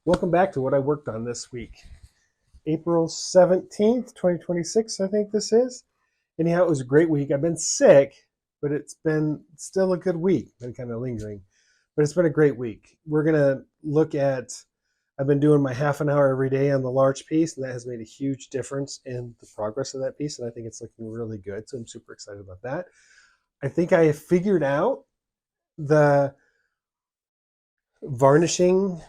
Welcome back to what I worked on this week. April 17th, 2026, I think this is. Anyhow, it was a great week. I've been sick, but it's been still a good week. Been kind of lingering, but it's been a great week. We're going to look at, I've been doing my half an hour every day on the large piece, and that has made a huge difference in the progress of that piece, and I think it's looking really good. So I'm super excited about that. I think I have figured out the varnishing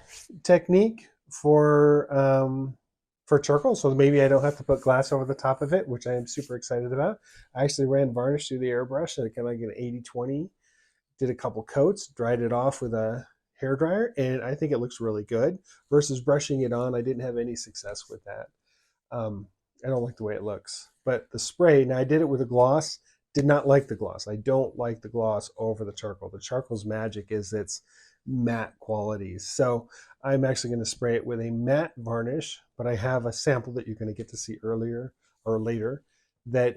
technique for charcoal, so maybe I don't have to put glass over the top of it, which I am super excited about. I actually ran varnish through the airbrush and kind of like an 80-20, did a couple coats, dried it off with a hair dryer, and I think it looks really good. Versus brushing it on, I didn't have any success with that. I don't like the way it looks. But the spray, now I did it with a gloss, did not like the gloss. I don't like the gloss over the charcoal. The charcoal's magic is its matte qualities. So I'm actually going to spray it with a matte varnish, but I have a sample that you're going to get to see earlier or later that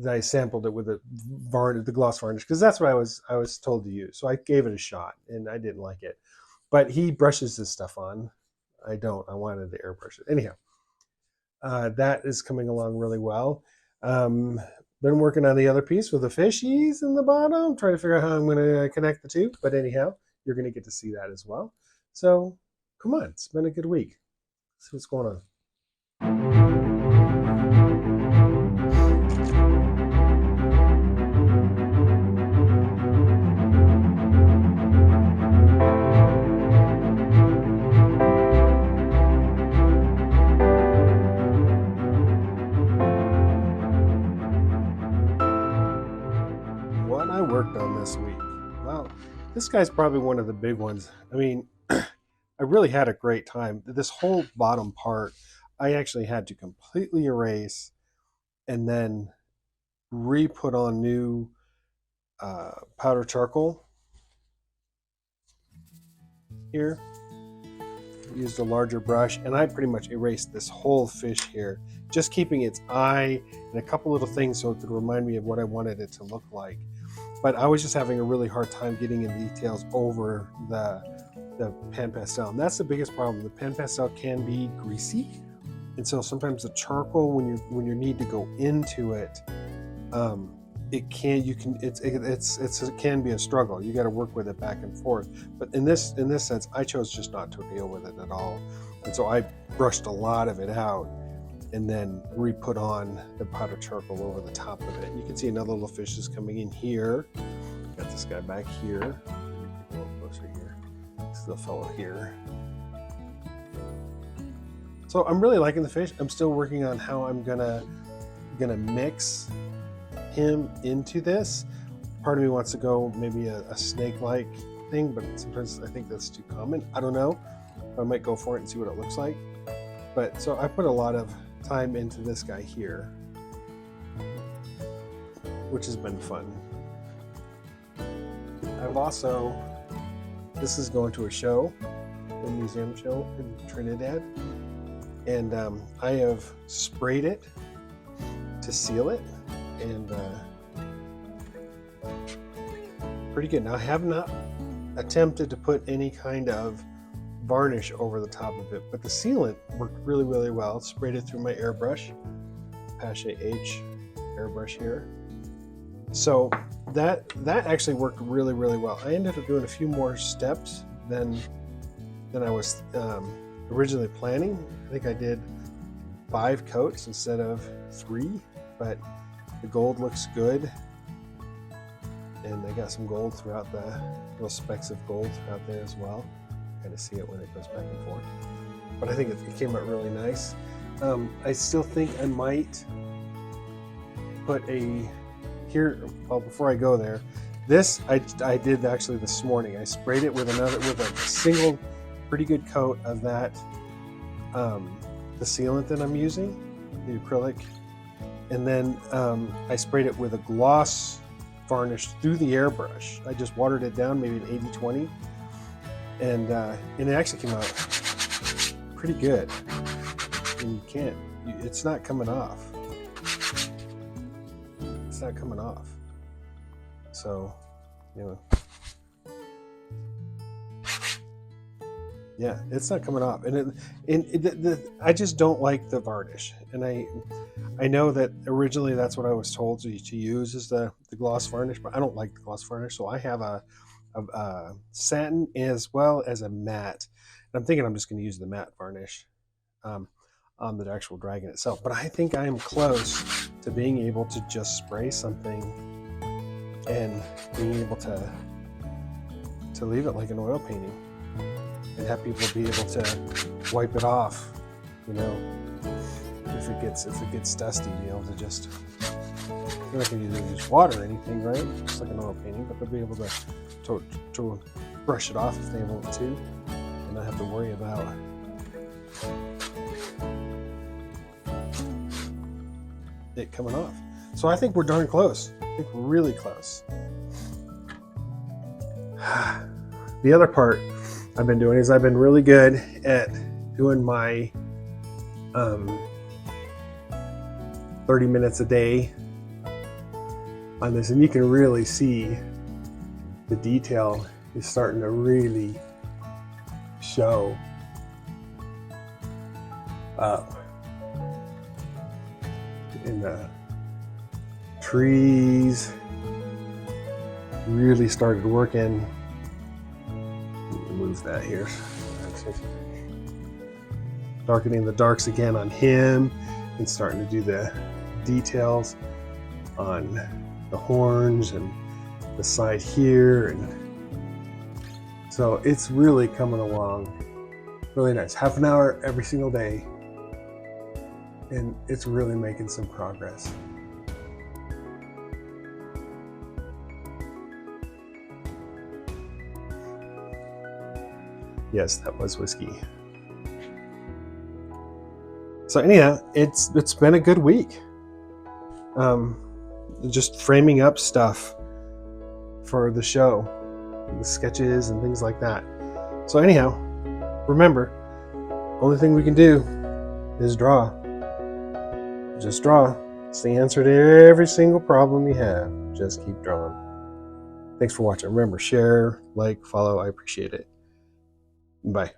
I sampled it with the gloss varnish, because that's what I was told to use. So I gave it a shot and I didn't like it. But he brushes his stuff on. I don't. I wanted to airbrush it. Anyhow, that is coming along really well. Um, been working on the other piece with the fishies in the bottom, trying to figure out how I'm going to connect the two. But anyhow, you're going to get to see that as well. So come on, it's been a good week. Let's see what's going on. What I worked on this week. Well, this guy's probably one of the big ones. I mean, I really had a great time. This whole bottom part, I actually had to completely erase and then re-put on new powder charcoal here. Used a larger brush, and I pretty much erased this whole fish here, just keeping its eye and a couple little things so it could remind me of what I wanted it to look like. But I was just having a really hard time getting in details over the pan pastel, and that's the biggest problem. The pan pastel can be greasy, and so sometimes the charcoal, when you need to go into it, it can be a struggle. You got to work with it back and forth. But in this sense, I chose just not to deal with it at all, and so I brushed a lot of it out and then re-put on the powder charcoal over the top of it. You can see another little fish is coming in here. Got this guy back here. A little closer here. This is the fellow here. So I'm really liking the fish. I'm still working on how I'm gonna mix him into this. Part of me wants to go maybe a snake-like thing, but sometimes I think that's too common. I don't know. I might go for it and see what it looks like. But so I put a lot of time into this guy here, which has been fun. I've also, this is going to a show, a museum show in Trinidad, and I have sprayed it to seal it, and pretty good. Now I have not attempted to put any kind of varnish over the top of it, but the sealant worked really, really well. Sprayed it through my airbrush, Pache H airbrush here. So that actually worked really, really well. I ended up doing a few more steps than I was originally planning. I think I did 5 coats instead of 3, but the gold looks good, and I got some gold throughout, the little specks of gold throughout there as well. Kind of see it when it goes back and forth, but I think it came out really nice. I still think I might put well, before I go there, this I did actually this morning. I sprayed it with a single pretty good coat of that the sealant that I'm using, the acrylic, and then I sprayed it with a gloss varnish through the airbrush. I just watered it down, maybe an 80-20. And it actually came out pretty good. And it's not coming off. It's not coming off. So, Yeah, it's not coming off, I just don't like the varnish, and I know that originally that's what I was told to use is the gloss varnish, but I don't like the gloss varnish, so I have a satin as well as a matte. And I'm thinking I'm just going to use the matte varnish um, on the actual dragon itself. But I think I am close to being able to just spray something and being able to leave it like an oil painting and have people be able to wipe it off, you know, if it gets dusty, be able to just, they're not going to use water or anything, right? Just like an oil painting, but they'll be able to brush it off if they want to, and not have to worry about it coming off. So I think we're darn close. I think we're really close. The other part I've been doing is I've been really good at doing my 30 minutes a day on this, and you can really see the detail is starting to really show up in the trees. Really started working. Move that here. Darkening the darks again on him and starting to do the details on the horns and the side here, and so it's really coming along really nice. Half an hour every single day, and it's really making some progress. Yes, that was whiskey. So anyhow, it's been a good week. Just framing up stuff for the show, the sketches and things like that. So anyhow, remember, only thing we can do is draw. Just draw. It's the answer to every single problem you have. Just keep drawing. Thanks for watching. Remember, share, like, follow. I appreciate it. Bye.